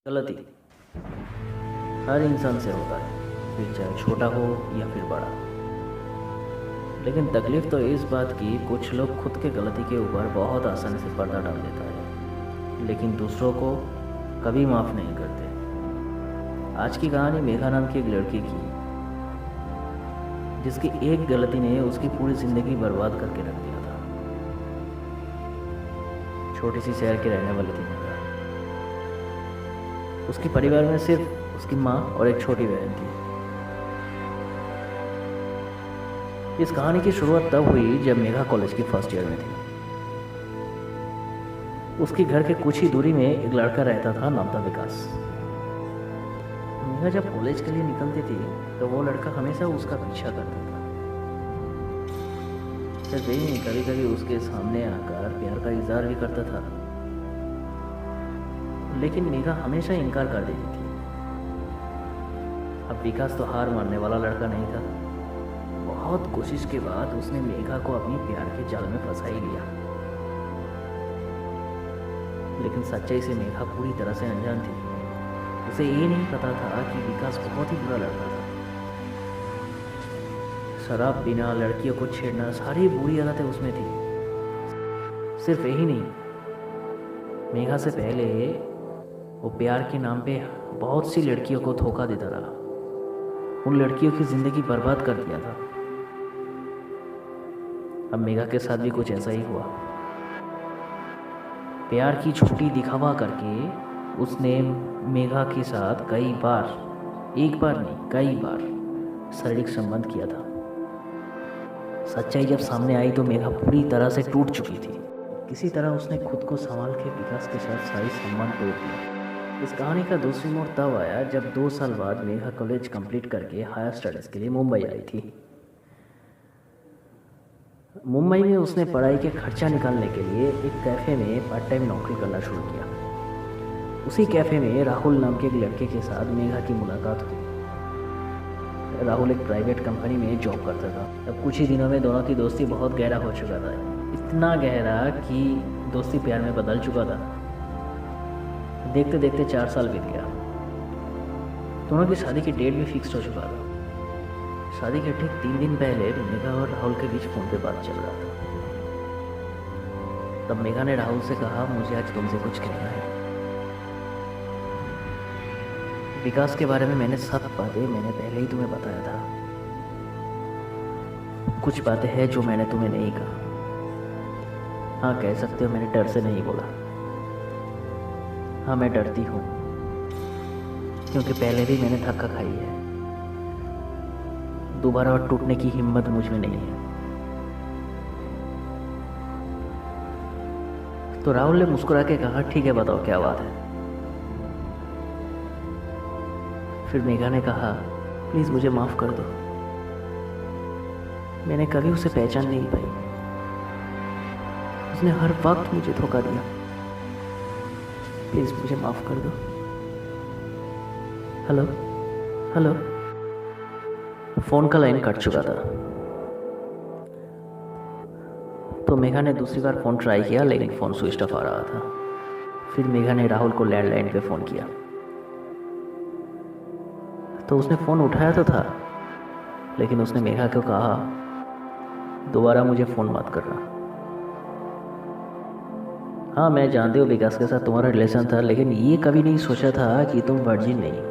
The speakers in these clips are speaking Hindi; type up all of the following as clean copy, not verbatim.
गलती हर इंसान से होता है, फिर चाहे छोटा हो या फिर बड़ा। लेकिन तकलीफ़ तो इस बात की, कुछ लोग खुद के गलती के ऊपर बहुत आसानी से पर्दा डाल देता है, लेकिन दूसरों को कभी माफ़ नहीं करते। आज की कहानी मेघा नाम की एक लड़की की, जिसकी एक गलती ने उसकी पूरी ज़िंदगी बर्बाद करके रख दिया था। छोटी सी शहर की रहने वाली थी मेघा। उसके परिवार में सिर्फ उसकी माँ और एक छोटी बहन थी। इस कहानी की शुरुआत तब हुई जब मेघा कॉलेज की फर्स्ट ईयर में थी। उसके घर के कुछ ही दूरी में एक लड़का रहता था, नाम था विकास। मेघा जब कॉलेज के लिए निकलती थी तो वो लड़का हमेशा उसका पीछा करता था। सिर्फ यही नहीं, कभी कभी उसके सामने आकर प्यार का इजहार भी करता था, लेकिन मेघा हमेशा इनकार कर देती थी। अब विकास तो हार मानने वाला लड़का नहीं था। बहुत कोशिश के बाद उसने मेघा को अपनी प्यार के जाल में फंसा ही लिया, लेकिन सच्चाई से मेघा पूरी तरह से अनजान थी। उसे ये नहीं पता था कि विकास बहुत ही बुरा लड़का था। शराब पीना, लड़कियों को छेड़ना, सारी बुरी आदतें उसमें थी। सिर्फ यही नहीं, मेघा से पहले वो प्यार के नाम पे बहुत सी लड़कियों को धोखा देता रहा। उन लड़कियों की ज़िंदगी बर्बाद कर दिया था। अब मेघा के साथ भी कुछ ऐसा ही हुआ। प्यार की झूठी दिखावा करके उसने मेघा के साथ कई बार, एक बार नहीं कई बार शारीरिक संबंध किया था। सच्चाई जब सामने आई तो मेघा पूरी तरह से टूट चुकी थी। किसी तरह उसने खुद को संभाल के विकास के साथ सारी संबंध तोड़ दिया। इस कहानी का दूसरी मोड़ तब आया जब 2 साल बाद मेघा कॉलेज कंप्लीट करके हायर स्टडीज़ के लिए मुंबई आई थी। मुंबई में उसने पढ़ाई के खर्चा निकालने के लिए एक कैफ़े में पार्ट टाइम नौकरी करना शुरू किया। उसी कैफ़े में राहुल नाम के एक लड़के के साथ मेघा की मुलाकात हुई। राहुल एक प्राइवेट कंपनी में जॉब करता था। अब कुछ ही दिनों में दोनों की दोस्ती बहुत गहरा हो चुका था, इतना गहरा कि दोस्ती प्यार में बदल चुका था। देखते देखते 4 साल बीत गया। दोनों की शादी की डेट भी फिक्स हो चुका था। शादी के ठीक 3 दिन पहले मेघा और राहुल के बीच फ़ोन पे बात चल रहा था। तब मेघा ने राहुल से कहा, मुझे आज तुमसे कुछ कहना है। विकास के बारे में मैंने सब बातें मैंने पहले ही तुम्हें बताया था। कुछ बातें हैं जो मैंने तुम्हें नहीं कहा। हाँ, कह सकते हो मैंने डर से नहीं बोला। हाँ, मैं डरती हूँ, क्योंकि पहले भी मैंने धक्का खाई है। दोबारा टूटने की हिम्मत मुझ में नहीं है। तो राहुल ने मुस्कुरा के कहा, ठीक है, बताओ क्या बात है। फिर मेघा ने कहा, प्लीज़ मुझे माफ़ कर दो। मैंने कभी उसे पहचान नहीं पाई। उसने हर वक्त मुझे धोखा दिया। प्लीज़ मुझे माफ़ कर दो। Hello hello. फ़ोन का लाइन कट चुका था। तो मेघा ने दूसरी बार फ़ोन ट्राई किया, लेकिन फ़ोन स्विच ऑफ आ रहा था। फिर मेघा ने राहुल को लैंडलाइन पे फ़ोन किया, तो उसने फ़ोन उठाया तो था, लेकिन उसने मेघा को कहा, दोबारा मुझे फ़ोन मत करना। हाँ, मैं जानती हूँ विकास के साथ तुम्हारा रिलेशन था, लेकिन ये कभी नहीं सोचा था कि तुम वर्जिन नहीं।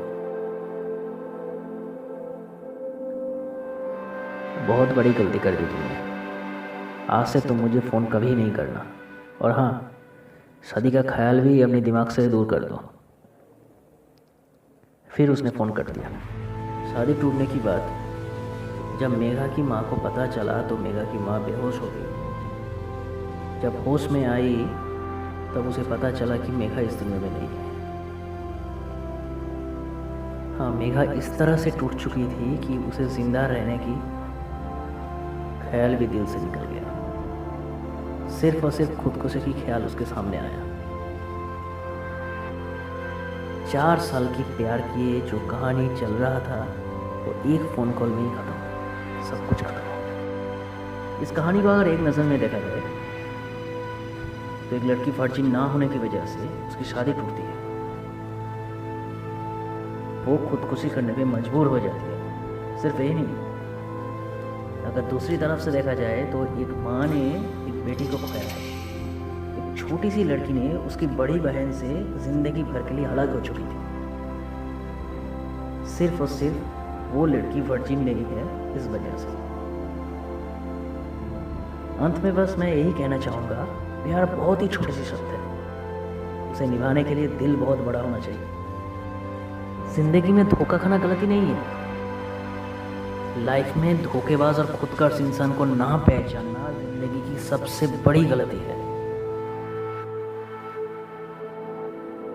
बहुत बड़ी गलती कर दी तुमने। आज से तुम मुझे फ़ोन कभी नहीं करना। और हाँ, शादी का ख्याल भी अपने दिमाग से दूर कर दो। फिर उसने फ़ोन कर दिया। शादी टूटने की बात जब मेघा की माँ को पता चला तो मेघा की माँ बेहोश हो गई। जब होश में आई तब उसे पता चला कि मेघा इस दुनिया में नहीं है। हाँ, मेघा इस तरह से टूट चुकी थी कि उसे ज़िंदा रहने की ख्याल भी दिल से निकल गया। सिर्फ और सिर्फ खुदकुशी की ख्याल उसके सामने आया। 4 साल की प्यार की जो कहानी चल रहा था वो एक फ़ोन कॉल में ही खत्म। सब कुछ खत्म। इस कहानी को अगर एक नज़र में देखा जाए तो एक लड़की वर्जिन ना होने की वजह से उसकी शादी टूटती है। वो खुदकुशी करने पे मजबूर हो जाती है। सिर्फ यही नहीं, अगर दूसरी तरफ से देखा जाए तो एक माँ ने एक बेटी को खोया है। एक छोटी सी लड़की ने उसकी बड़ी बहन से जिंदगी भर के लिए अलग हो चुकी थी। सिर्फ और सिर्फ वो लड़की वर्जिन नहीं है इस वजह से। अंत में बस मैं यही कहना चाहूँगा, प्यार बहुत ही छोटी सी शब्द है, उसे निभाने के लिए दिल बहुत बड़ा होना चाहिए। जिंदगी में धोखा खाना गलती नहीं है, लाइफ में धोखेबाज और खुदगर्ज इंसान को ना पहचानना जिंदगी की सबसे बड़ी गलती है।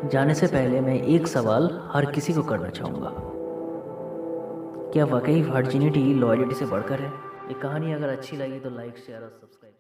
जाने से पहले मैं एक सवाल हर किसी को करना चाहूँगा, क्या वाकई वर्जिनिटी लॉयल्टी से बढ़कर है? ये कहानी अगर अच्छी लगी तो लाइक शेयर और सब्सक्राइब।